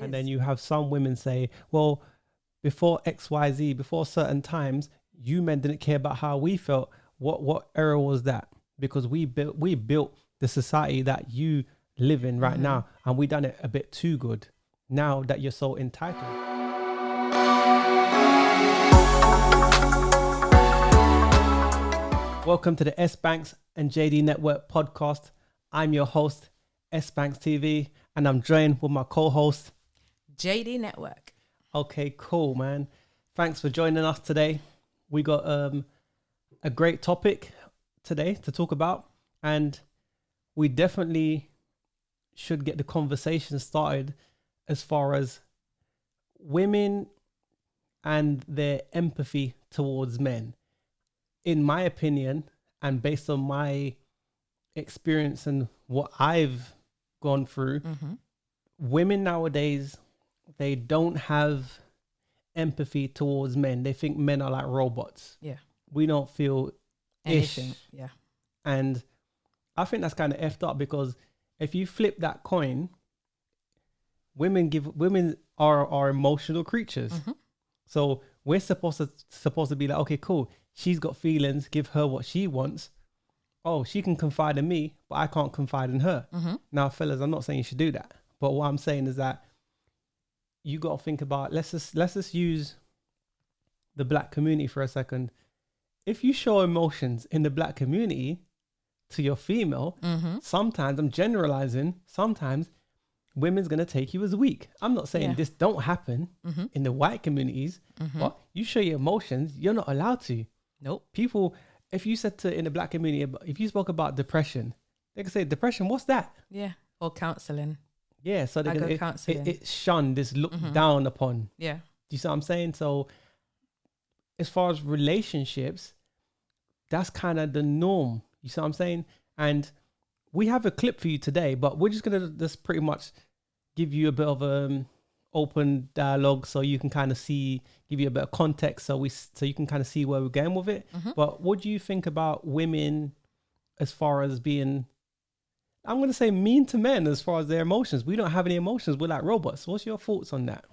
And then you have some women say, well, before XYZ, before certain times, you men didn't care about how we felt. What era was that? Because we built the society that you live in right now, and we done it a bit too good. Now that you're so entitled. Welcome to the S.Banks&JD Network podcast. I'm your host, S.Banks TV, and I'm joined with my co-host, JD Network. Okay, cool, man. Thanks for joining us today. We got a great topic today to talk about, and we definitely should get the conversation started as far as women and their empathy towards men. In my opinion, and based on my experience and what I've gone through, women nowadays, they don't have empathy towards men. They think men are like robots. Yeah. We don't feel Anything. ish. Yeah. And I think that's kind of effed up, because if you flip that coin, women are emotional creatures. So we're supposed to be like, okay, cool. She's got feelings. Give her what she wants. Oh, she can confide in me, but I can't confide in her. Now, fellas, I'm not saying you should do that. But what I'm saying is that you got to think about, let's just use the black community for a second. If you show emotions in the black community to your female, sometimes, I'm generalizing, sometimes women's going to take you as weak. I'm not saying this don't happen in the white communities, but you show your emotions, you're not allowed to. Nope. People, if you said to in the black community, if you spoke about depression, they could say, depression, what's that? Yeah. Or counseling. Yeah, so they're gonna, counseling. it's shunned, it's looked down upon. Yeah. Do you see what I'm saying? So as far as relationships, that's kind of the norm. You see what I'm saying? And we have a clip for you today, but we're just going to just pretty much give you a bit of open dialogue so you can kind of see, give you a bit of context so you can kind of see where we're going with it. But what do you think about women as far as being, I'm going to say, mean to men as far as their emotions? We don't have any emotions. We're like robots. What's your thoughts on that?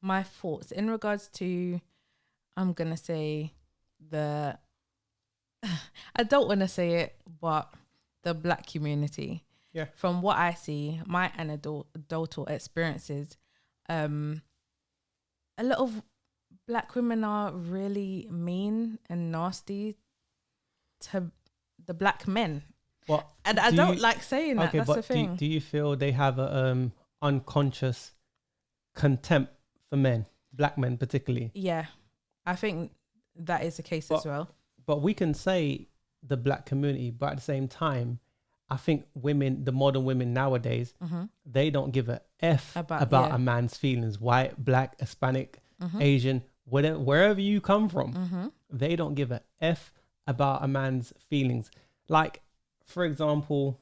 My thoughts in regards to, I'm going to say I don't want to say it, but the black community. Yeah. From what I see, my anecdotal experiences, a lot of black women are really mean and nasty to the black men. Well, and I don't like saying that. Okay, that's but the thing. Do you feel they have a unconscious contempt for men, black men particularly? Yeah, I think that is the case as well. But we can say the black community, but at the same time, I think women, the modern women nowadays, they don't give a F about a man's feelings. White, black, Hispanic, Asian, wherever you come from, they don't give a F about a man's feelings. Like, for example,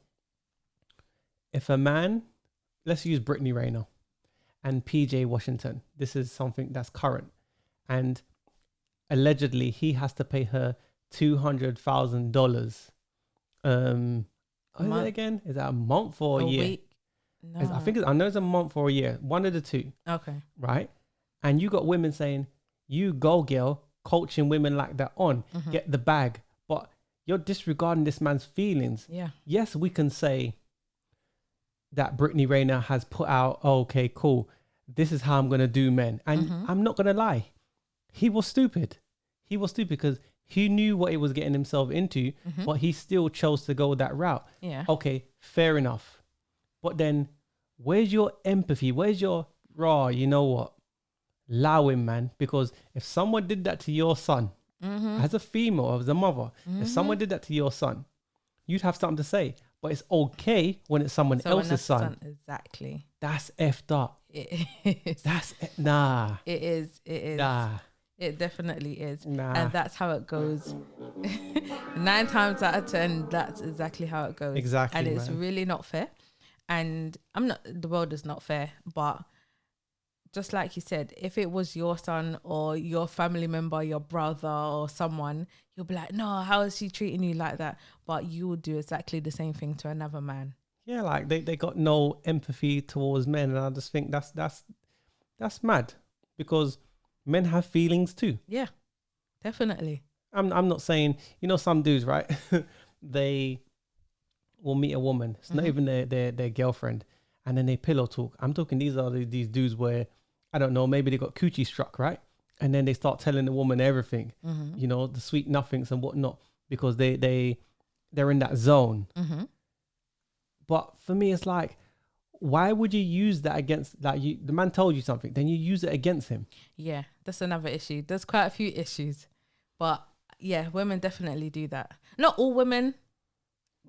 if a man, let's use Brittany Renner and PJ Washington. This is something that's current. And allegedly, he has to pay her $200,000. Is that again? Is that a month or a year? Week? No. I know it's a month or a year. One of the two. Okay. Right? And you got women saying, you go, girl, coaching women like that on, get the bag. But you're disregarding this man's feelings. Yeah. Yes, we can say that Brittany Renner has put out, okay, cool, this is how I'm going to do men. And I'm not going to lie. He was stupid. He was stupid because he knew what he was getting himself into, but he still chose to go that route. Yeah. Okay, fair enough. But then where's your empathy? Where's your you know what? Allow him, man. Because if someone did that to your son, as a female, as a mother, if someone did that to your son, you'd have something to say. But it's okay when it's someone else's son. Exactly. That's effed up. It is. Nah. It is. Nah. It definitely is. Nah. And that's how it goes. 9 times out of 10, that's exactly how it goes. Exactly. And it's really not fair. And the world is not fair, but just like you said, if it was your son or your family member, your brother or someone, you'll be like, no, how is she treating you like that? But you will do exactly the same thing to another man. Yeah, like they got no empathy towards men, and I just think that's mad, because men have feelings too. Yeah, definitely. I'm not saying, some dudes, right? They will meet a woman. It's not even their girlfriend, and then they pillow talk. I'm talking, these are these dudes where, I don't know, maybe they got coochie struck, right? And then they start telling the woman everything, the sweet nothings and whatnot, because they're in that zone. But for me, it's like, why would you use that against, like, the man told you something, then you use it against him? Yeah, that's another issue. There's quite a few issues, but yeah, women definitely do that. Not all women.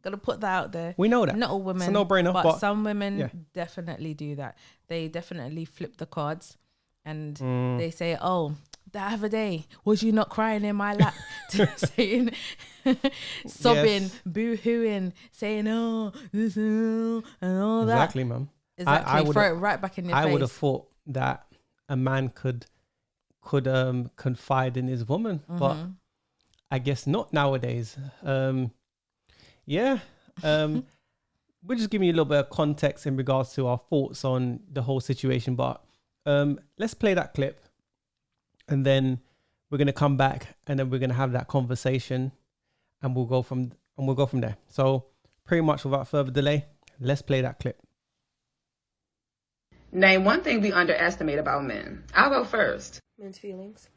Gotta put that out there. We know that. Not all women. It's a no-brainer. But some women definitely do that. They definitely flip the cards, and they say, "Oh, that other day, was you not crying in my lap?" Saying, sobbing, boo-hooing, saying, "Oh, this and all that." Exactly, mum. Exactly. I Throw it right back in your face. I would have thought that a man could confide in his woman, but I guess not nowadays. We're just giving you a little bit of context in regards to our thoughts on the whole situation. But let's play that clip, and then we're gonna come back, and then we're gonna have that conversation, and we'll go from there. So, pretty much without further delay, let's play that clip. Name one thing we underestimate about men. I'll go first. Men's feelings.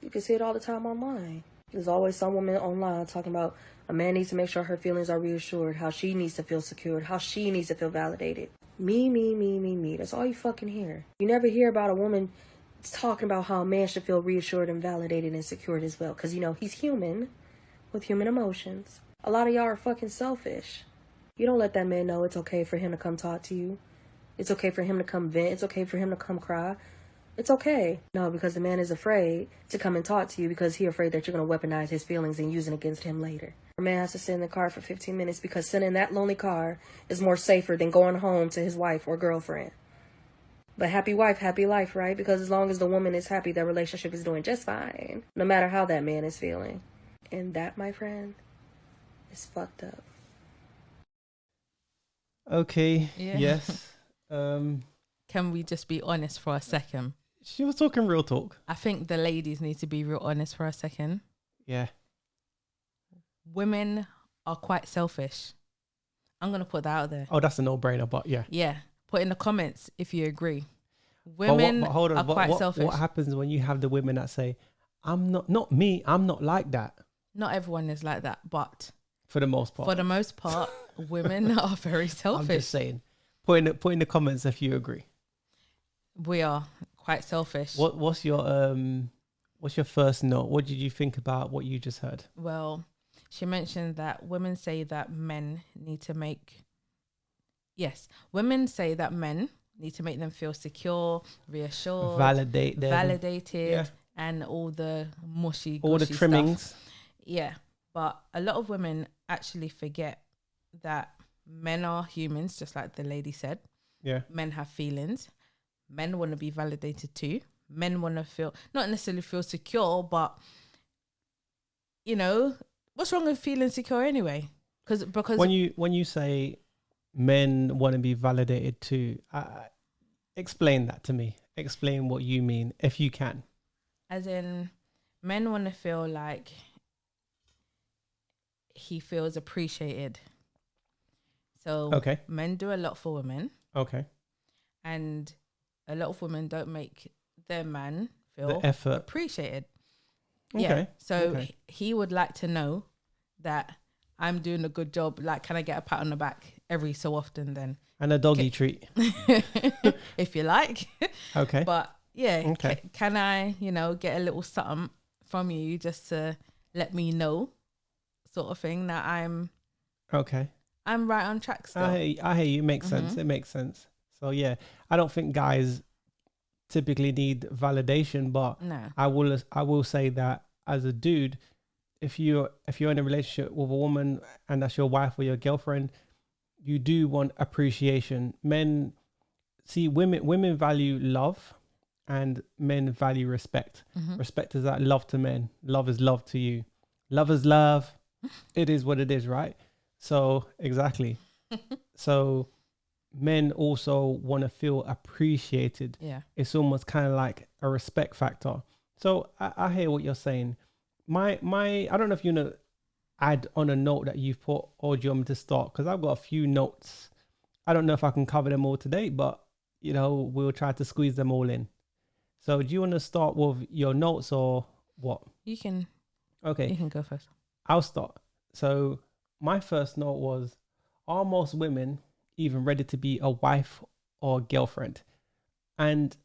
You can see it all the time online. There's always some woman online talking about a man needs to make sure her feelings are reassured, how she needs to feel secured, how she needs to feel validated. Me. That's all you fucking hear. You never hear about a woman talking about how a man should feel reassured and validated and secured as well. Because, he's human with human emotions. A lot of y'all are fucking selfish. You don't let that man know it's okay for him to come talk to you. It's okay for him to come vent. It's okay for him to come cry. It's okay. No, because the man is afraid to come and talk to you because he's afraid that you're going to weaponize his feelings and use it against him later. A man has to sit in the car for 15 minutes because sitting in that lonely car is more safer than going home to his wife or girlfriend. But happy wife, happy life, right? Because as long as the woman is happy, that relationship is doing just fine, no matter how that man is feeling. And that, my friend, is fucked up. Okay. Yeah. Yes. Can we just be honest for a second? She was talking real talk. I think the ladies need to be real honest for a second. Yeah. Women are quite selfish. I'm going to put that out there. Oh, that's a no-brainer, but yeah. Yeah. Put in the comments if you agree. Women are quite selfish. What happens when you have the women that say, I'm not me, I'm not like that? Not everyone is like that, but for the most part, women are very selfish. I'm just saying. Put in the comments if you agree. We are quite selfish. What's your first note? What did you think about what you just heard? Well, she mentioned that women say that men need to make them feel secure, reassured, validated, and all the all the trimmings stuff. Yeah, but a lot of women actually forget that men are humans, just like the lady said. Yeah, men have feelings. Men want to be validated too. Men want to feel, not necessarily feel secure, but what's wrong with feeling secure anyway? Because when you say men want to be validated too, explain that to me. Explain what you mean, if you can. As in, men want to feel like he feels appreciated. So men do a lot for women. Okay. And a lot of women don't make their man feel the effort appreciated. Okay. Yeah. So he would like to know that I'm doing a good job. Like, can I get a pat on the back every so often then? And a doggy treat. If you like. Okay. But yeah, can I, get a little something from you just to let me know, sort of thing, that I'm right on track still. I hear you. Makes sense. It makes sense. So yeah, I don't think guys typically need validation, but no. I will say that as a dude, if you're in a relationship with a woman and that's your wife or your girlfriend, you do want appreciation. Women value love, and men value respect. Respect is that love to men. Love is love to you. Love is love. It is what it is, right? So exactly. So men also want to feel appreciated. Yeah. It's almost kind of like a respect factor. So I hear what you're saying. My I don't know if you know add on a note that you've put, or do you want me to start? Because I've got a few notes. I don't know if I can cover them all today, but we'll try to squeeze them all in. So do you want to start with your notes or what? You can Okay, go first. I'll start. So my first note was, are most women even ready to be a wife or girlfriend? And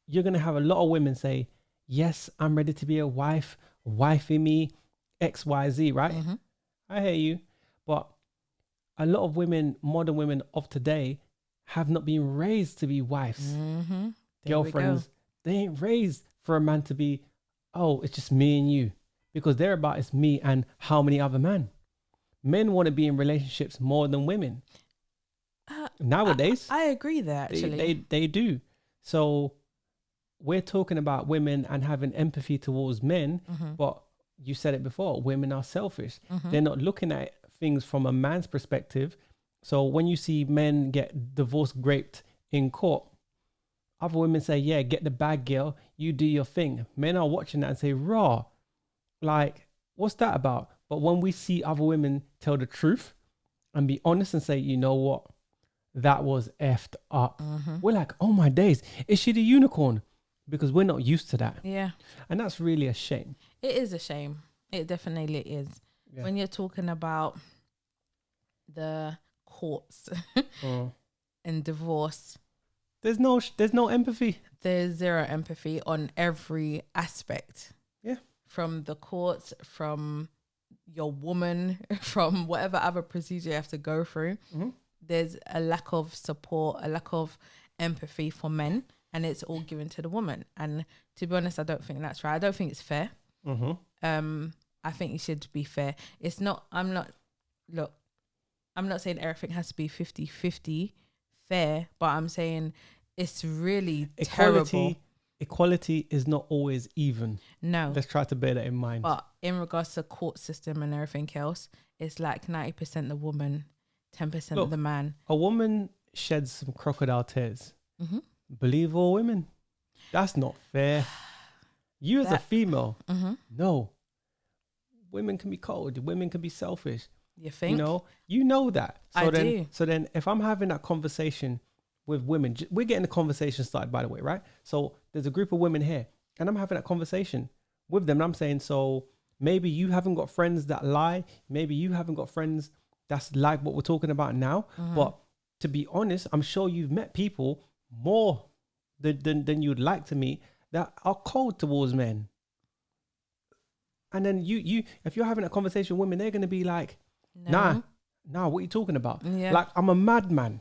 you're going to have a lot of women say, yes, I'm ready to be a wife, wifey me, XYZ, right? Mm-hmm. I hear you. But a lot of women, modern women of today, have not been raised to be wives, Mm-hmm. girlfriends. They ain't raised for a man to be, oh, it's just me and you. Because they're about it's me and how many other men. Men want to be in relationships more than women. Nowadays. I agree there, actually. They do. So we're talking about women and having empathy towards men, but you said it before, women are selfish. They're not looking at things from a man's perspective. So when you see men get divorce raped in court, other women say, yeah, get the bag, girl, you do your thing. Men are watching that and say, raw, like, what's that about? But when we see other women tell the truth and be honest and say, you know what, that was effed up, we're like, oh my days, is she the unicorn? Because we're not used to that. Yeah. And that's really a shame. It is a shame. It definitely is. Yeah. When you're talking about the courts and divorce, There's no empathy. there's zero empathy on every aspect. Yeah. From the courts, from your woman, from whatever other procedure you have to go through. There's a lack of support, a lack of empathy for men, and it's all given to the woman. And to be honest, I don't think that's right. I don't think it's fair. I think it should be fair. It's not, I'm not saying everything has to be 50-50 fair, but I'm saying it's really terrible. Equality is not always even. No. Let's try to bear that in mind. But in regards to court system and everything else, it's like 90% the woman, 10% Look, the man. A woman sheds some crocodile tears. Believe all women. That's not fair. You as a female, no. Women can be cold. Women can be selfish. You think? You know that. I do. So then if I'm having that conversation with women, we're getting the conversation started, by the way, right? So there's a group of women here and I'm having that conversation with them. And I'm saying, so maybe you haven't got friends that lie. Maybe you haven't got friends that's like what we're talking about now. But to be honest, I'm sure you've met people more than you'd like to meet that are cold towards men. And then you if you're having a conversation with women, they're going to be like, nah, what are you talking about? Yeah. Like, I'm a madman.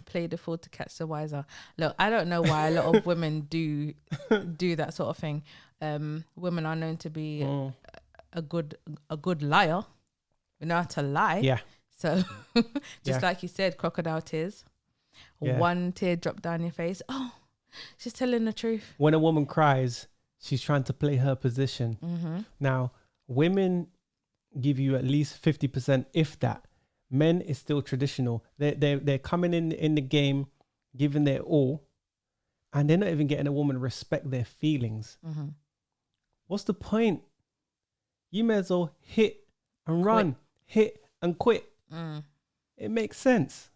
Play the fool to catch the wiser. Look, I don't know why a lot of women do that sort of thing. Women are known to be a good liar. We know how to lie. Yeah. So just like you said, crocodile tears. Yeah. One tear dropped down your face. Oh, she's telling the truth. When a woman cries, she's trying to play her position. Now, women give you at least 50%, if that. Men is still traditional. They're coming in the game, giving their all, and they're not even getting a woman to respect their feelings. What's the point? You may as well hit and run, hit and quit. It makes sense.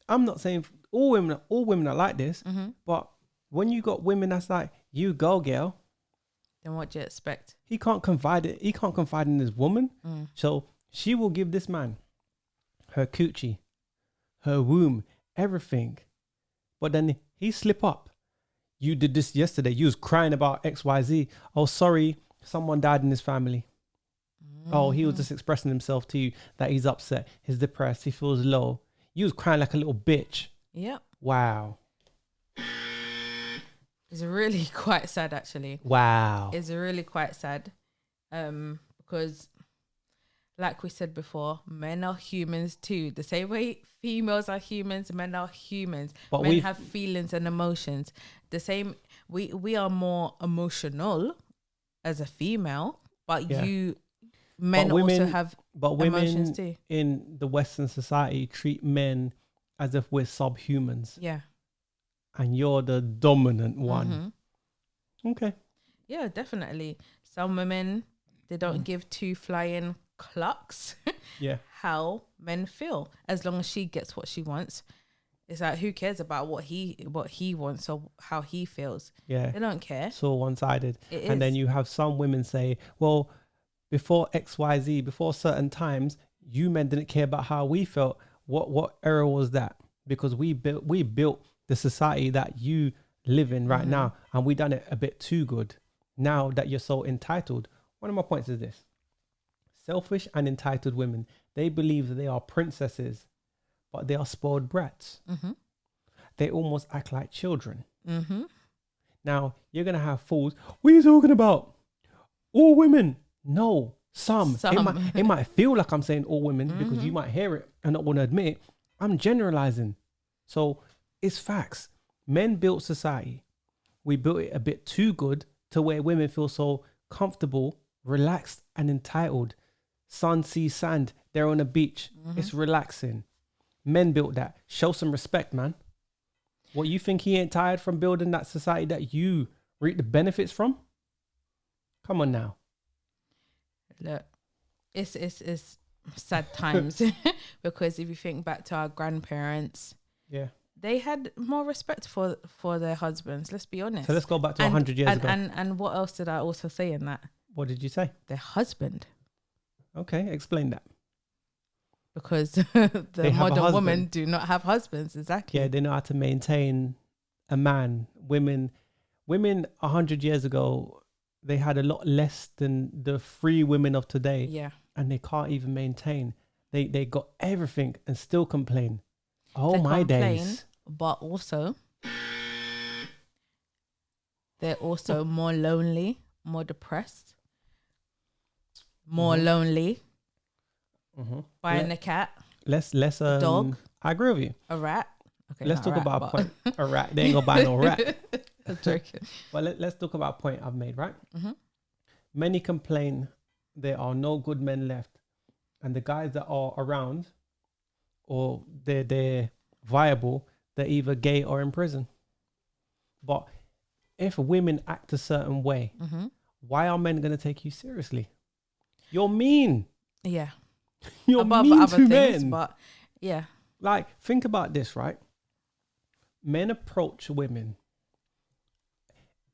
I'm not saying all women are like this, but when you got women that's like, you go, girl, then what do you expect? He can't confide in his woman. So she will give this man her coochie, her womb, everything. But then he slip up. You did this yesterday. You was crying about XYZ. Oh, sorry, someone died in his family. Oh, he was just expressing himself to you that he's upset, he's depressed, he feels low. You was crying like a little bitch. Yep. Wow. It's really quite sad, actually. Wow. It's really quite sad. Because like we said before, men are humans too. The same way females are humans, men are humans. But men have feelings and emotions. The same, we are more emotional as a female, but men women, also have but emotions women too. in the Western society treat men as if we're subhumans, Yeah. and you're the dominant one. Mm-hmm. Okay. Yeah, definitely. Some women, they don't give two flying clucks Yeah. how men feel. As long as she gets what she wants, it's like, who cares about what he wants or how he feels? Yeah. They don't care. So one-sided. It And then is. you have some women say, well, before XYZ, before certain times, you men didn't care about how we felt. What era was that? Because we built the society that you live in right now, and we done it a bit too good. Now that you're so entitled. One of my points is this: selfish and entitled women, they believe that they are princesses, but they are spoiled brats. Mm-hmm. They almost act like children. Mm-hmm. Now you're gonna have fools. What are you talking about? All women? No, some. It might feel like I'm saying all women because you might hear it and not want to admit it. I'm generalizing. So it's facts. Men built society. We built it a bit too good to where women feel so comfortable, relaxed, and entitled. Sun, sea, sand. They're on a beach. It's relaxing. Men built that. Show some respect, man. What, you think he ain't tired from building that society that you reap the benefits from? Come on now. Look, it's sad times because if you think back to our grandparents, Yeah. they had more respect for their husbands. Let's be honest. So let's go back to 100 years ago. And what else did I also say in that? What did you say? Their husband. Okay, explain that. Because the have a modern women husband. do not have husbands. Exactly. Yeah, they know how to maintain a man. Women 100 years ago, they had a lot less than the free women of today. Yeah. And they can't even maintain. They got everything and still complain. Oh, They my complain, days. But also, they're also more lonely, more depressed, more lonely. Buying a cat, Let's a dog, I agree with you. a rat. Okay, Let's not talk about a but- point. A rat. They ain't gonna buy no rat. I'm joking. Well, let's talk about a point I've made, right? Mm-hmm. Many complain there are no good men left, and the guys that are around, or they're viable, they're either gay or in prison. But if women act a certain way, why are men gonna take you seriously? You're mean. Yeah. You're Above mean other to things, men. but yeah. Like, think about this, right? Men approach women.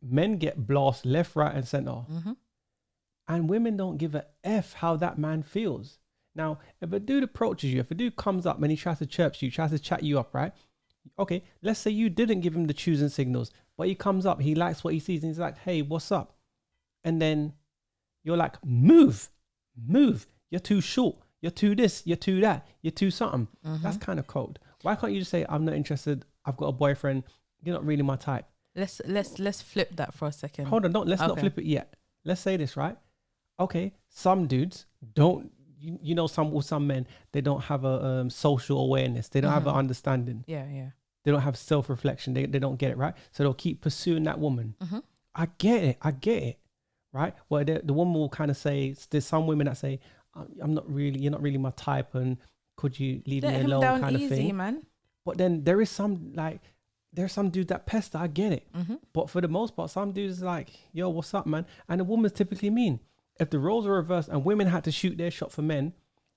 Men get blast left, right, and center. And women don't give a F how that man feels. Now, if a dude approaches you, if a dude comes up and he tries to chirp you, tries to chat you up, right? Okay, let's say you didn't give him the choosing signals, but he comes up, he likes what he sees, and he's like, hey, what's up? And then you're like, move. You're too short. You're too this. You're too that. You're too something. That's kind of cold. Why can't you just say, I'm not interested. I've got a boyfriend. You're not really my type. Let's flip that for a second. Hold on, let's not flip it yet. Let's say this, right? Okay, some dudes don't, you know, some men, they don't have a social awareness. They don't have an understanding. Yeah. They don't have self-reflection. They don't get it, right? So they'll keep pursuing that woman. I get it, right? Well, the woman will kind of say, there's some women that say, you're not really my type, and could you leave Let me him alone, down kind easy, of thing. man. But then there's some dudes that pester. I get it. But for the most part, some dudes is like, yo, what's up, man? And the woman's typically mean. If the roles are reversed and women had to shoot their shot for men,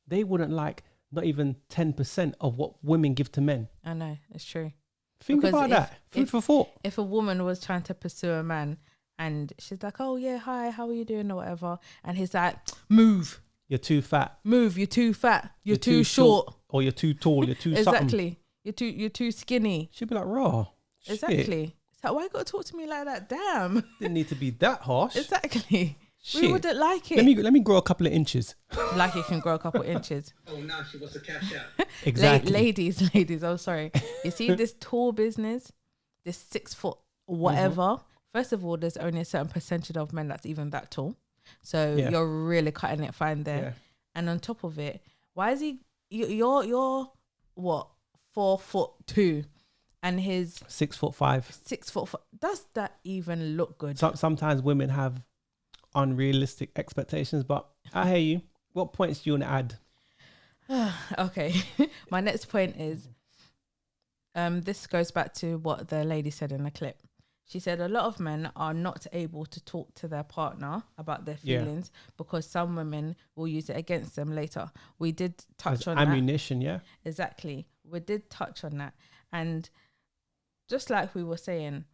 they wouldn't like not even 10% of what women give to men. I know, it's true. Think Because about that. Food for thought. If a woman was trying to pursue a man and she's like, oh yeah, hi, how are you doing or whatever, and he's like, move, You're too fat. you're too fat, you're too short. Or you're too tall. You're too something. Exactly. You're too skinny. She'd be like, raw. Shit. Exactly. So why you gotta talk to me like that? Damn. Didn't need to be that harsh. Exactly. We Shit. wouldn't like it. Let me grow a couple of inches. Like it can grow a couple inches. Oh, now she wants to cash out. Exactly. Ladies, oh sorry. You see this tall business, this 6 foot whatever. First of all, there's only a certain percentage of men that's even that tall. So Yeah. you're really cutting it fine there. Yeah. And on top of it, why is he you're what, 4'2", and his 6'5". 6 foot. Does that even look good? Sometimes women have unrealistic expectations, but I hear you. What points do you want to add? Okay. My next point is, this goes back to what the lady said in the clip. She said a lot of men are not able to talk to their partner about their feelings because some women will use it against them later. We did touch on ammunition, that. Exactly. We did touch on that. And just like we were saying,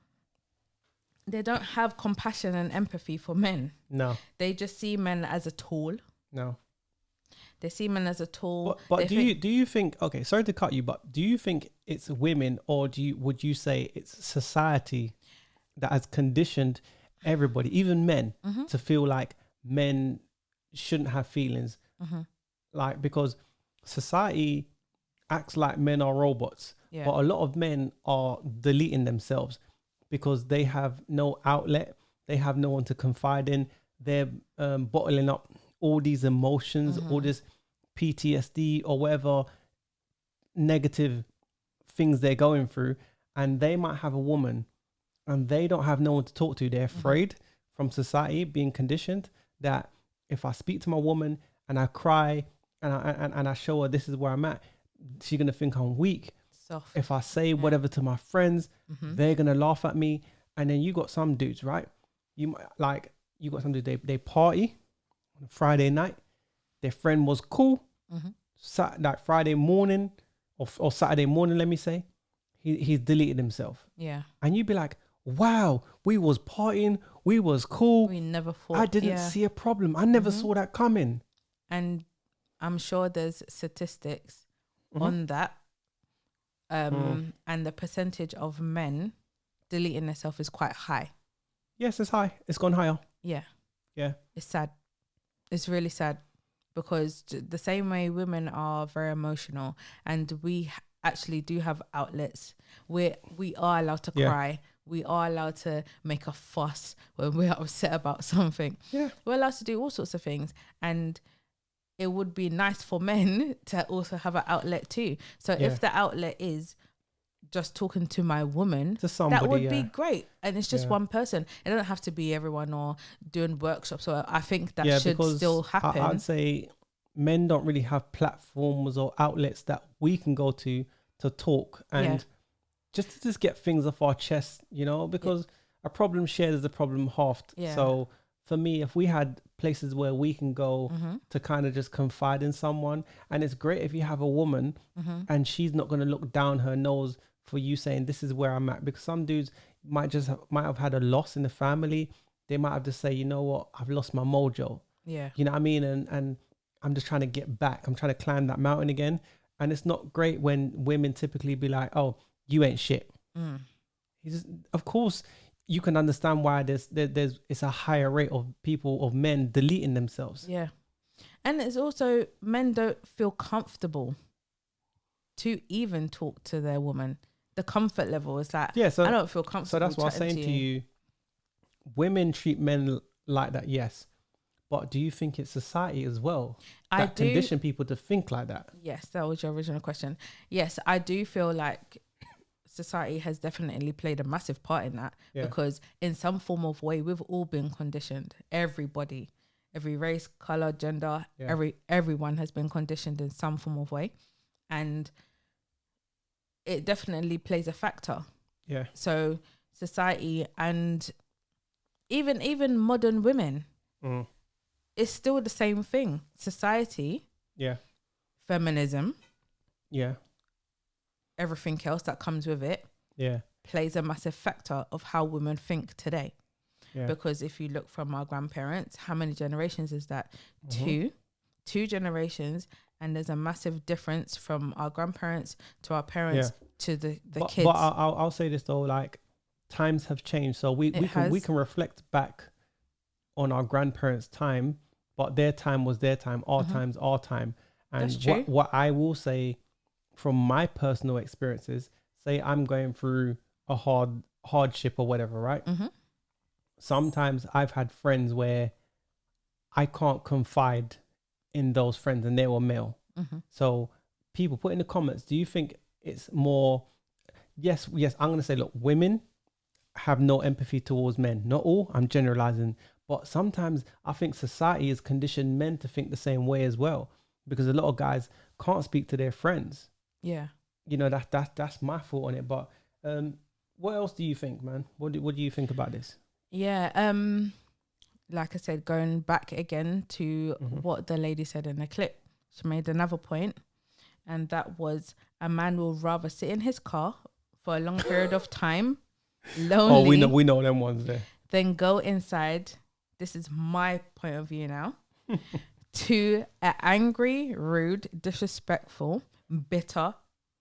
they don't have compassion and empathy for men. No. They just see men as a tool. No. They see men as a tool. But do you think, okay, sorry to cut you, but do you think it's women, or would you say it's society that has conditioned everybody, even men, to feel like men shouldn't have feelings? Like, because society acts like men are robots, but a lot of men are deleting themselves because they have no outlet. They have no one to confide in. They're bottling up all these emotions, all this PTSD or whatever negative things they're going through. And they might have a woman and they don't have no one to talk to. They're afraid from society, being conditioned that if I speak to my woman and I cry and I show her this is where I'm at, she's going to think I'm weak. Soft. If I say whatever to my friends, they're going to laugh at me. And then you got some dudes, right? You got some dudes, they party on a Friday night. Their friend was cool. Like Friday morning or Saturday morning, let me say, he's deleted himself. Yeah. And you'd be like, wow, we was partying, we was cool. We never thought. I didn't see a problem. I never saw that coming. And I'm sure there's statistics on that. And the percentage of men deleting themselves is quite high. Yes, it's high. It's gone higher. Yeah. Yeah. It's sad. It's really sad because the same way women are very emotional and we actually do have outlets where we are allowed to cry. We are allowed to make a fuss when we're upset about something. Yeah. We're allowed to do all sorts of things. And it would be nice for men to also have an outlet too. So if the outlet is just talking to my woman, to somebody, that would be great. And it's just one person. It doesn't have to be everyone or doing workshops. So I think that should still happen. I'd say men don't really have platforms or outlets that we can go to talk and just get things off our chest, you know, because a problem shared is a problem halved. Yeah. So for me, if we had places where we can go to kind of just confide in someone, and it's great if you have a woman and she's not going to look down her nose for you saying this is where I'm at, because some dudes might have had a loss in the family. They might have to say, you know what, I've lost my mojo. Yeah. You know what I mean? And I'm just trying to get back. I'm trying to climb that mountain again. And it's not great when women typically be like, oh, you ain't shit. Of course, you can understand why there's it's a higher rate of men deleting themselves. Yeah. And it's also men don't feel comfortable to even talk to their woman. The comfort level is like, I don't feel comfortable. So that's what I'm saying to you. Women treat men like that, yes. But do you think it's society as well that condition people to think like that? Yes, that was your original question. Yes, I do feel like society has definitely played a massive part in that because in some form of way, we've all been conditioned. Everybody, every race, color, gender, everyone has been conditioned in some form of way. And it definitely plays a factor. Yeah. So society and even modern women, it's still the same thing. Society, feminism, everything else that comes with it, plays a massive factor of how women think today. Yeah. Because if you look from our grandparents, how many generations is that? Two generations, and there's a massive difference from our grandparents to our parents to the kids. But I'll say this though, like times have changed, so we can reflect back on our grandparents' time, but their time was their time, our time's our time. And what I will say from my personal experiences, say I'm going through a hardship or whatever, right? Sometimes I've had friends where I can't confide in those friends and they were male. So people put in the comments, do you think it's more, yes, I'm going to say, look, women have no empathy towards men. Not all, I'm generalizing, But sometimes I think society has conditioned men to think the same way as well, because a lot of guys can't speak to their friends. Yeah. You know, that's my thought on it. But what else do you think, man? What do you think about this? Yeah. Like I said, going back again to what the lady said in the clip, she made another point, and that was a man will rather sit in his car for a long period of time, lonely, we know them ones there. than go inside. This is my point of view now. To an angry, rude, disrespectful, bitter,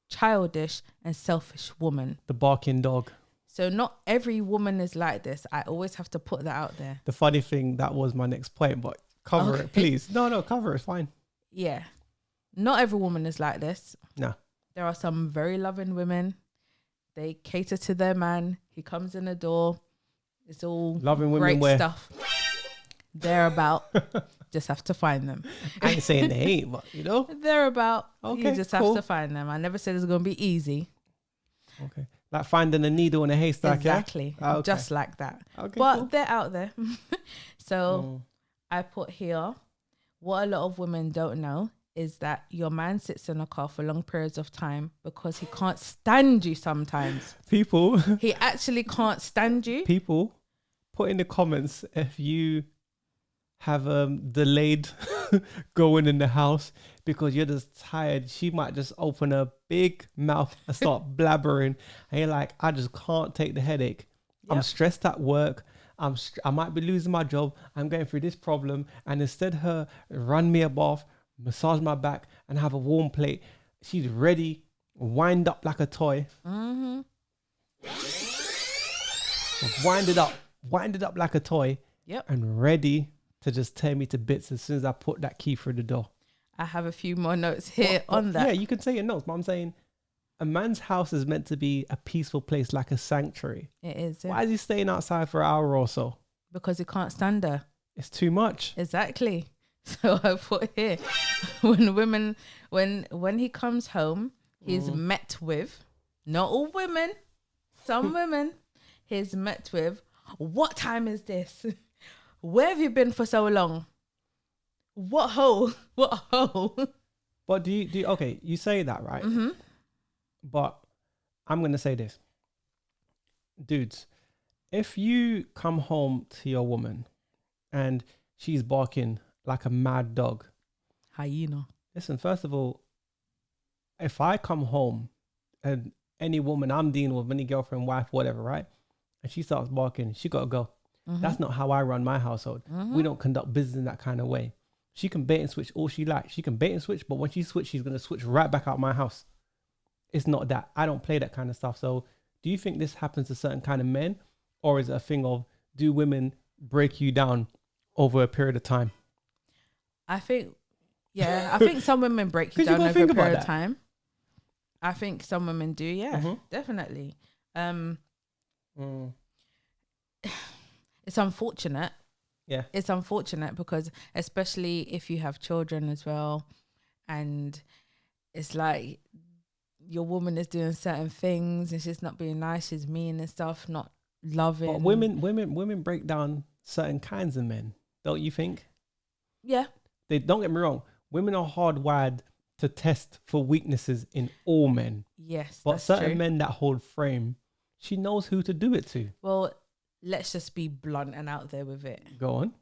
childish, and selfish woman. The barking dog. So not every woman is like this. I always have to put that out there. The funny thing, that was my next point, but cover it, please. No, cover it. It's fine. Yeah. Not every woman is like this. No. There are some very loving women. They cater to their man. He comes in the door. It's all Loving women great where? stuff. They're about. Just have to find them. I ain't saying they ain't, but you know. They're about. Okay, You just cool. have to find them. I never said it's going to be easy. Okay. Like finding a needle in a haystack, Exactly. yeah? Okay. Just like that. Okay, But cool. they're out there. So I put here, what a lot of women don't know is that your man sits in a car for long periods of time because he can't stand you sometimes. People, He actually can't stand you. people, put in the comments if you have delayed going in the house because you're just tired. She might just open her big mouth and start blabbering, and you're like, I just can't take the headache. I'm Yep. stressed at work. I might be losing my job. I'm going through this problem, and instead her run me a bath, massage my back, and have a warm plate, she's ready, wind up like a toy. Mm-hmm. Wind it up like a toy. Yep. And ready to just tear me to bits as soon as I put that key through the door. I have a few more notes here on that. Yeah, you can say your notes, but I'm saying a man's house is meant to be a peaceful place, like a sanctuary. It is. Yeah. Why is he staying outside for an hour or so? Because he can't stand her. It's too much. Exactly. So I put here, when he comes home, he's met with, not all women, some women, he's met with, what time is this? Where have you been for so long? What hole? What hole? But do you okay, you say that, right? Mm-hmm. But I'm going to say this. Dudes, if you come home to your woman and she's barking like a mad dog, Hyena. listen, first of all, if I come home and any woman I'm dealing with, any girlfriend, wife, whatever, right? And she starts barking, she got to go. Mm-hmm. That's not how I run my household. We don't conduct business in that kind of way. She can bait and switch all she likes. She can bait and switch, but when she switches, she's going to switch right back out my house. It's not that. I don't play that kind of stuff. So do you think this happens to certain kind of men? Or is it a thing of, do women break you down over a period of time? I think some women break you 'Cause you down gotta over a think about period of that. time. I think some women do, yeah, Mhm. definitely. It's unfortunate. Yeah. It's unfortunate because especially if you have children as well, and it's like your woman is doing certain things and she's not being nice, she's mean and stuff, not loving. But women break down certain kinds of men, don't you think? Yeah. They don't get me wrong. Women are hardwired to test for weaknesses in all men. Yes. But that's certain true. men that hold frame, she knows who to do it to. Well, let's just be blunt and out there with it. Go on.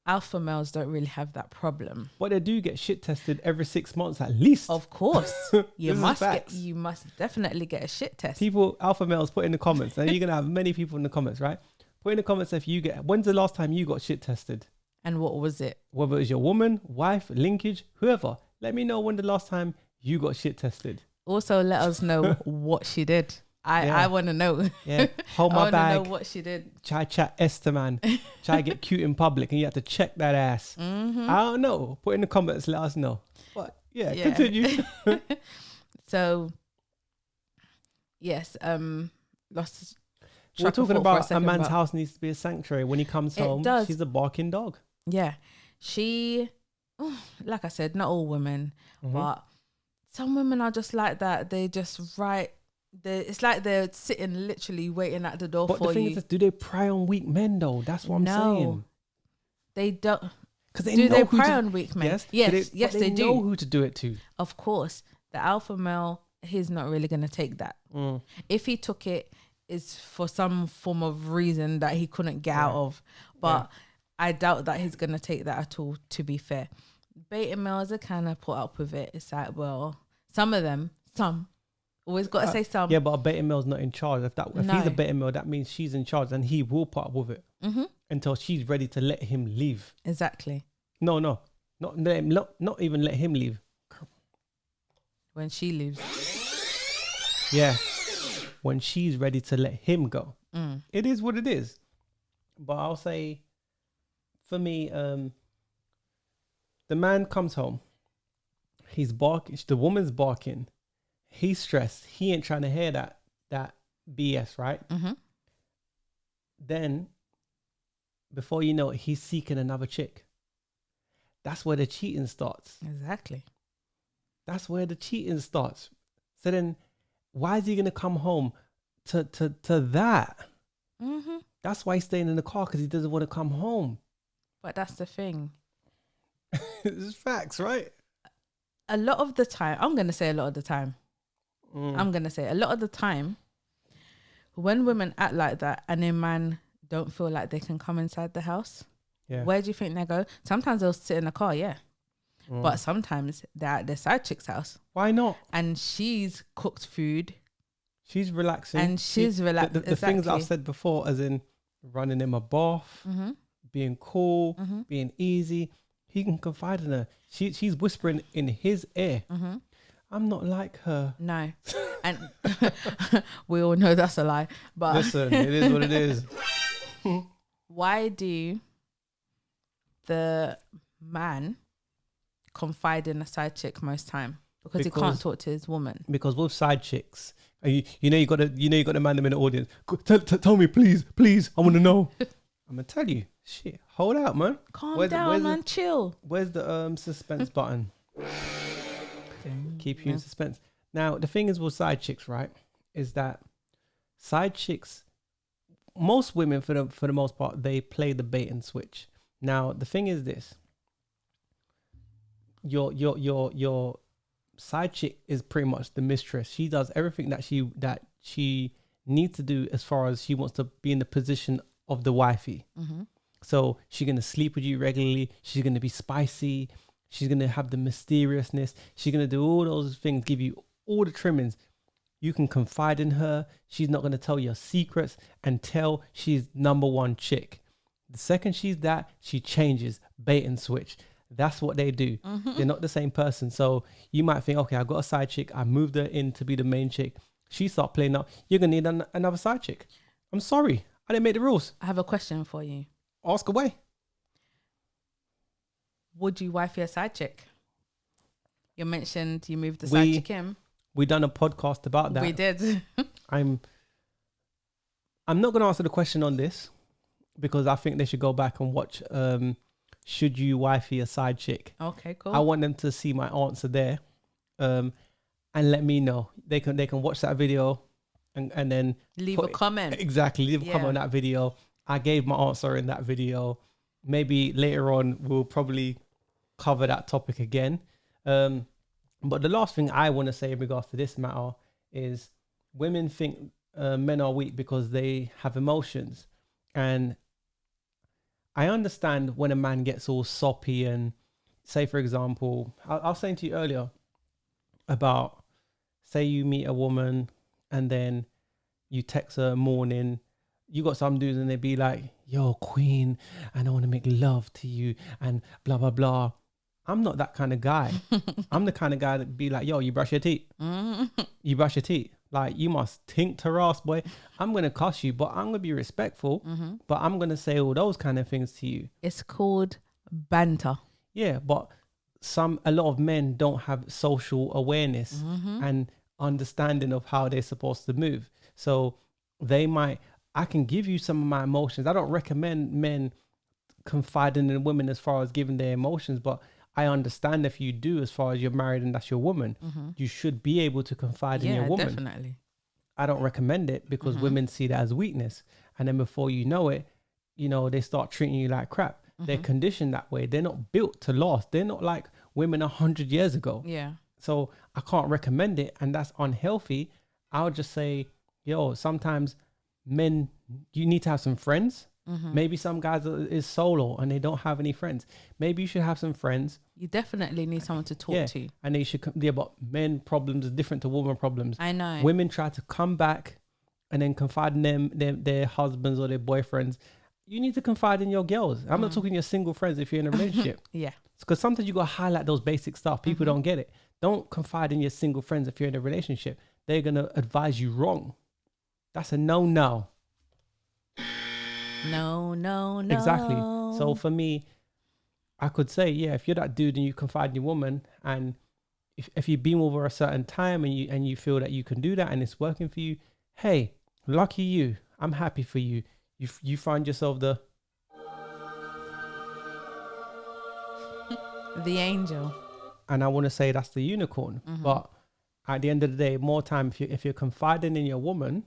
Alpha males don't really have that problem. But they do get shit tested every 6 months at least. Of course, you This is facts. you must definitely get a shit test. People, alpha males, put in the comments. And you're going to have many people in the comments, right? Put in the comments if you get, when's the last time you got shit tested? And what was it? Whether it's your woman, wife, linkage, whoever. Let me know when the last time you got shit tested. Also, let us know what she did. I want to know. Yeah. Hold I my want to know bag. what she did. Try chat Esther, man. Try get cute in public and you have to check that ass. Mm-hmm. I don't know. Put in the comments, let us know. But yeah. Yeah. Continue. So, yes, lost. We're track of talking thought for about a second, man's but- house needs to be a sanctuary. When he comes It home, does. she's a barking dog. Yeah, she, like I said, not all women, but some women are just like that. They just It's like they're sitting literally waiting at the door But for the thing you. is, do they prey on weak men though? That's what I'm saying. They don't. Because they Do know they who prey to, on weak men? Yes, Yes, they they know do. who to do it to. Of course, the alpha male, he's not really going to take that. If he took it, it's for some form of reason that he couldn't get out of. But I doubt that he's going to take that at all, to be fair. Beta males are kind of put up with it. It's like, well, some of them, always got to say some. Yeah, but a beta male's not in charge. If he's a No. beta male, that means she's in charge, and he will put up with it until she's ready to let him leave. Exactly. No, not even let him leave. When she leaves. Yeah, when she's ready to let him go. It is what it is. But I'll say, for me, the man comes home. He's barking. The woman's barking. He's stressed. He ain't trying to hear that BS, right? Then, before you know it, he's seeking another chick. That's where the cheating starts. Exactly. That's where the cheating starts. So then, why is he gonna come home to that? That's why he's staying in the car, because he doesn't want to come home. But that's the thing. It's facts, right? A lot of the time, I'm going to say a lot of the time, when women act like that and a man don't feel like they can come inside the house, where do you think they go? Sometimes they'll sit in the car, but sometimes they're at their side chick's house. Why not? And she's cooked food. She's relaxing. And she's relaxed. The things that I've said before, as in running him a bath, being cool, being easy. He can confide in her. She's whispering in his ear. I'm not like her. No. And we all know that's a lie. But listen, it is what it is. Why do the man confide in a side chick most time? Because he can't talk to his woman. Because with side chicks, you got to man them in the audience. Tell me, please, I want to know. I'm gonna tell you. Shit, hold out, man. Calm down, man. Chill. Where's the suspense button? Keep you in suspense. Now, the thing is with side chicks, right, is that side chicks, most women for the most part, they play the bait and switch. Now, the thing is this: your side chick is pretty much the mistress. She does everything that she needs to do as far as she wants to be in the position of the wifey. So she's going to sleep with you regularly. She's going to be spicy. She's going to have the mysteriousness. She's going to do all those things, give you all the trimmings. You can confide in her. She's not going to tell your secrets until she's number one chick. The second she's that, she changes, bait and switch. That's what they do. They're not the same person. So you might think, okay, I've got a side chick. I moved her in to be the main chick. She start playing up. You're going to need another side chick. I'm sorry. I didn't make the rules. I have a question for you. Ask away. Would you wife your side chick? You mentioned you moved the side chick in. We done a podcast about that. We did. I'm not going to answer the question on this because I think they should go back and watch Should You Wifey a Side Chick? Okay, cool. I want them to see my answer there and let me know. They can watch that video and then leave a comment. Exactly. Leave a comment on that video. I gave my answer in that video. Maybe later on we'll probably cover that topic again. But the last thing I want to say in regards to this matter is women think men are weak because they have emotions. And I understand when a man gets all soppy and say, for example, I was saying to you earlier about, say you meet a woman and then you text her morning. You got some dudes and they be like, yo, queen, and I want to make love to you and blah, blah, blah. I'm not that kind of guy. I'm the kind of guy that be like, yo, you brush your teeth. You brush your teeth. Like, you must tink to ass, boy. I'm going to cuss you, but I'm going to be respectful. But I'm going to say all those kind of things to you. It's called banter. Yeah, but a lot of men don't have social awareness and understanding of how they're supposed to move. So I can give you some of my emotions. I don't recommend men confiding in women as far as giving their emotions, but I understand if you do, as far as you're married and that's your woman, you should be able to confide in your woman. Definitely. I don't recommend it because women see that as weakness. And then before you know it, you know, they start treating you like crap. They're conditioned that way. They're not built to last. They're not like women 100 years ago. Yeah. So I can't recommend it. And that's unhealthy. I'll just say, yo, sometimes men, you need to have some friends. Maybe some guys is solo and they don't have any friends. Maybe you should have some friends. You definitely need someone to talk to. And they should, but men problems is different to women problems. I know. Women try to come back and then confide in their husbands or their boyfriends. You need to confide in your girls. I'm not talking your single friends if you're in a relationship. Yeah. Because sometimes you got to highlight those basic stuff. People don't get it. Don't confide in your single friends if you're in a relationship. They're going to advise you wrong. That's a no. No. Exactly. So for me, I could say, yeah, if you're that dude and you confide in your woman, and if you've been with her a certain time and you feel that you can do that and it's working for you, hey, lucky you. I'm happy for you. You find yourself the angel. And I want to say that's the unicorn. But at the end of the day, more time, if you're confiding in your woman,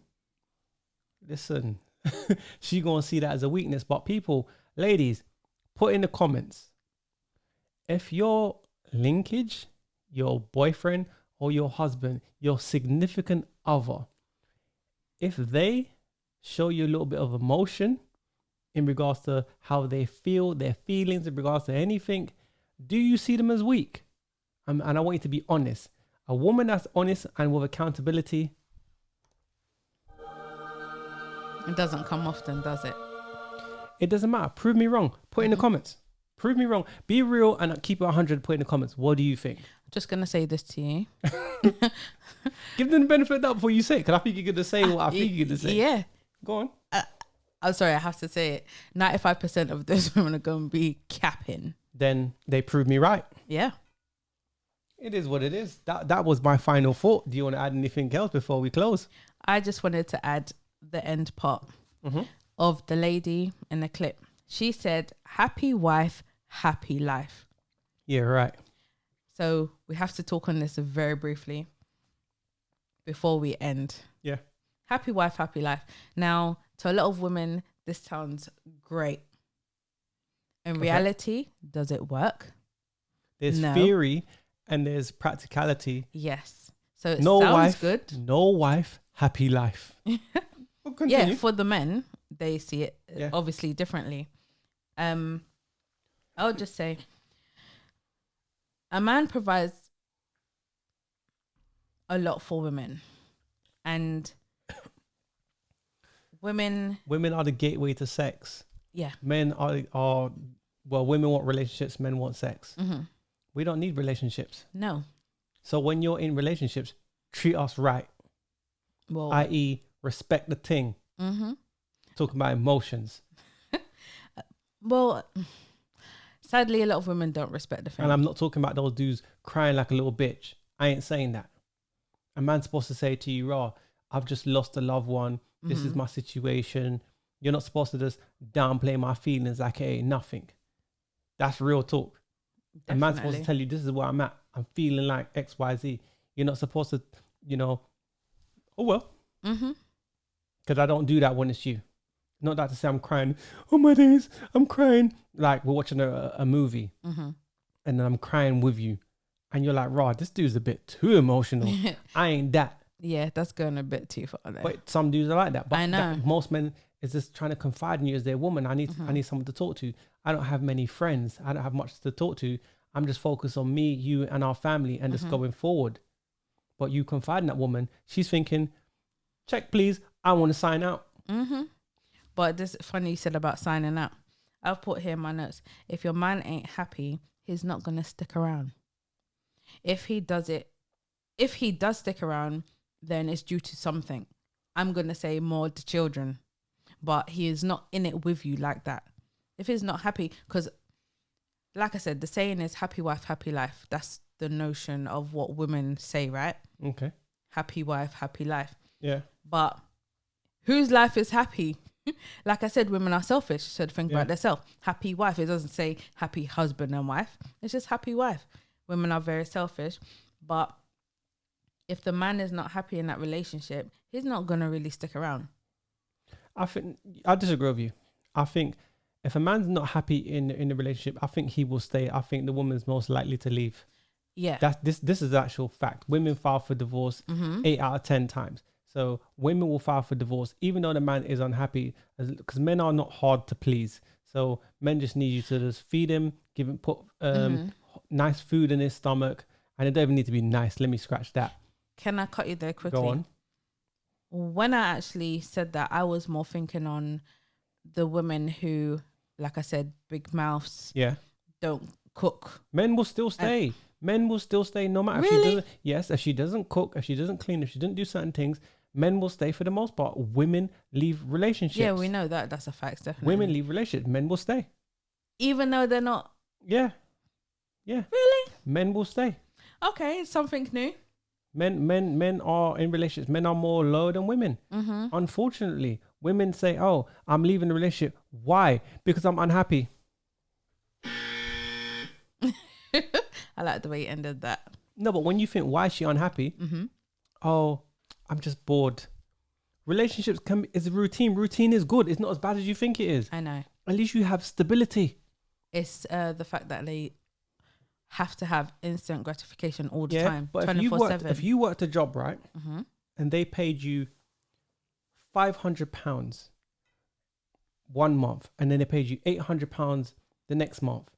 listen, she gonna see that as a weakness. But people, ladies, put in the comments if your linkage, your boyfriend or your husband, your significant other, if they show you a little bit of emotion in regards to how they feel, their feelings in regards to anything, do you see them as weak? And I want you to be honest. A woman that's honest and with accountability. It doesn't come often, does it? It doesn't matter. Prove me wrong. Put in the comments. Prove me wrong. Be real and keep it 100. Put in the comments. What do you think? I'm just going to say this to you. Give them the benefit of that before you say it. Because I think you're going to say what I think you're going to say. Yeah. Go on. I'm sorry, I have to say it. 95% of those women are going to be capping. Then they prove me right. Yeah. It is what it is. That was my final thought. Do you want to add anything else before we close? I just wanted to add the end part of the lady in the clip. She said, happy wife, happy life. Yeah, right. So we have to talk on this very briefly before we end. Yeah. Happy wife, happy life. Now, to a lot of women, this sounds great. In reality, does it work? There's theory and there's practicality. Yes. So it sounds good. No wife, happy life. Yeah, for the men, they see it obviously differently. I'll just say a man provides a lot for women, and women are the gateway to sex. Yeah. Men are women want relationships, men want sex. We don't need relationships. No. So when you're in relationships, treat us right. Well, i.e. respect the thing. Talking about emotions. Well, sadly, a lot of women don't respect the thing. And I'm not talking about those dudes crying like a little bitch. I ain't saying that. A man's supposed to say to you, raw, I've just lost a loved one. This is my situation. You're not supposed to just downplay my feelings like it ain't nothing. That's real talk. Definitely. A man's supposed to tell you, this is where I'm at. I'm feeling like X, Y, Z. You're not supposed to, oh well. Because I don't do that when it's you. Not that to say I'm crying. Oh my days, I'm crying. Like we're watching a movie and then I'm crying with you. And you're like, raw, this dude's a bit too emotional. I ain't that. Yeah, that's going a bit too far there. But some dudes are like that. But I know. Most men is just trying to confide in you as their woman. I need someone to talk to. I don't have many friends. I don't have much to talk to. I'm just focused on me, you, and our family and just going forward. But you confide in that woman. She's thinking, check, please. I want to sign out. But this funny you said about signing out. I've put here in my notes. If your man ain't happy, he's not going to stick around. If he does stick around, then it's due to something. I'm going to say more the children. But he is not in it with you like that. If he's not happy, because like I said, the saying is happy wife, happy life. That's the notion of what women say, right? Okay. Happy wife, happy life. Yeah. But whose life is happy? Like I said, women are selfish. So think about themselves. Happy wife. It doesn't say happy husband and wife. It's just happy wife. Women are very selfish. But if the man is not happy in that relationship, he's not gonna really stick around. I think I disagree with you. I think if a man's not happy in the relationship, I think he will stay. I think the woman's most likely to leave. Yeah. This is actual fact. Women file for divorce 8 out of 10 times. So women will file for divorce even though the man is unhappy, because men are not hard to please. So men just need you to just feed him, put nice food in his stomach, and it don't even need to be nice. Let me scratch that. Can I cut you there quickly? Go on. When I actually said that, I was more thinking on the women who, like I said, big mouths, Yeah. don't cook. Men will still stay. Men will still stay no matter if she doesn't. Yes, if she doesn't cook, if she doesn't clean, if she didn't do certain things, men will stay for the most part. Women leave relationships. Yeah, we know that. That's a fact, definitely. Women leave relationships. Men will stay. Even though they're not. Yeah. Yeah. Really? Men will stay. Okay, it's something new. Men are in relationships. Men are more lower than women. Unfortunately, women say, "Oh, I'm leaving the relationship. Why? Because I'm unhappy." I like the way you ended that. No, but when you think, why is she unhappy? Oh, I'm just bored. Relationships is a routine. Routine is good. It's not as bad as you think it is. I know. At least you have stability. It's the fact that they have to have instant gratification all the time, but 24/7. if you worked a job, right, and they paid you £500 1 month, and then they paid you £800 the next month,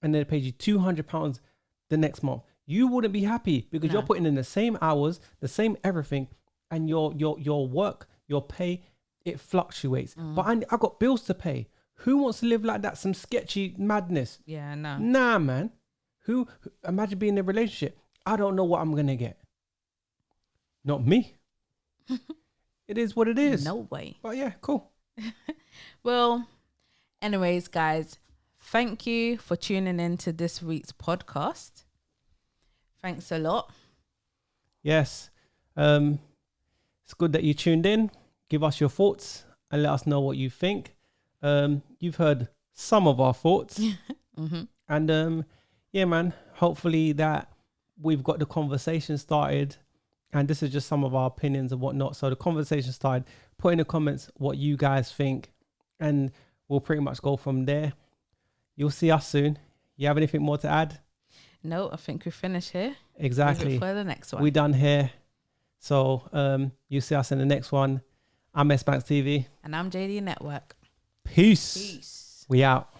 and then they paid you £200 the next month, you wouldn't be happy because you're putting in the same hours, the same everything, and your work, your pay, it fluctuates. But I got bills to pay. Who wants to live like that? Some sketchy madness. Yeah, no. Nah, man. Who imagine being in a relationship? I don't know what I'm gonna get. Not me. It is what it is. No way. But yeah, cool. Well, anyways, guys, thank you for tuning in to this week's podcast. Thanks a lot. Yes. It's good that you tuned in. Give us your thoughts and let us know what you think. You've heard some of our thoughts. And yeah, man, hopefully that we've got the conversation started, and this is just some of our opinions and whatnot. So the conversation started. Put in the comments what you guys think, and we'll pretty much go from there. You'll see us soon. You have anything more to add? No, I think we finished here. Exactly. For the next one. We done here. So you see us in the next one. I'm S.Banks&JD. And I'm JD Network. Peace. We out.